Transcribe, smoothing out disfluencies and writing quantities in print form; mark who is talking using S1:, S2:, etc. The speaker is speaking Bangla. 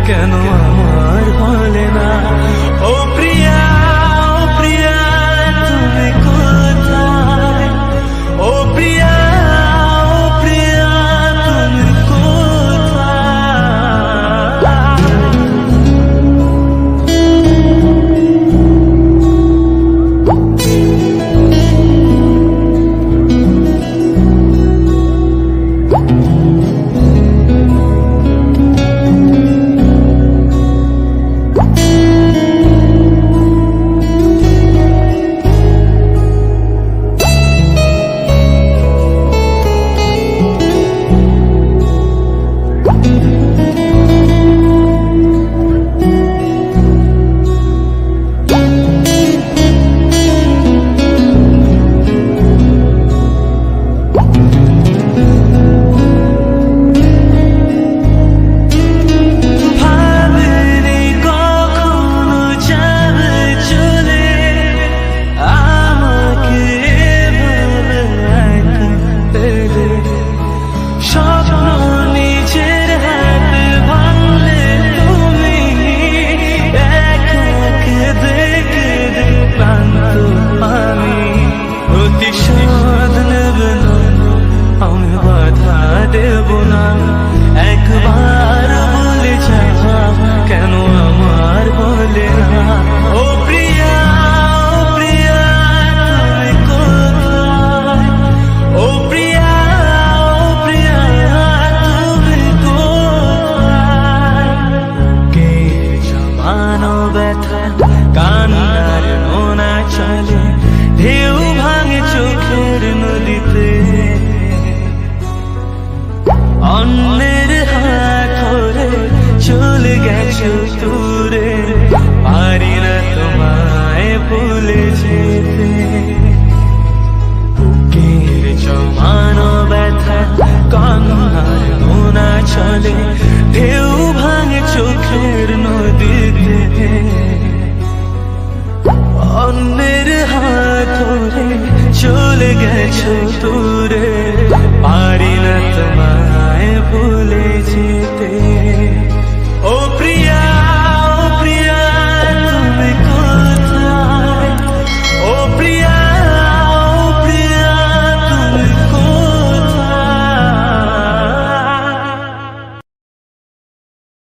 S1: কেন আমার বলে না? ও প্রিয়া, ও প্রিয়া তুমি কোথায়? ও প্রিয়া, ও প্রিয়া তুমি কোথায়? দেব না, একবার বলে যাওয়া কেন আমার বলে না? ও প্রিয়া, ও প্রিয়া তুমি কোথায়? ও প্রিয়া, ও প্রিয়া তুমি কোথায়? কে জমানো ব্যথা কান্নার নোনা চলে, ঢেউ ভাঙে চোখের নদীতে। অন্যের হাত ধরে চলে গেছো দূরে, পারি না তোমায় ভুলে যেতে। বুকের জমানো ব্যথা কান্নার নোনা চলে, ঢেউ ভাঙে চোখের নদীতে। অন্যের হাত ধরে চলে গেছো দূরে, পারি না তোমায় ভুলে যেতে। ও প্রিয়া।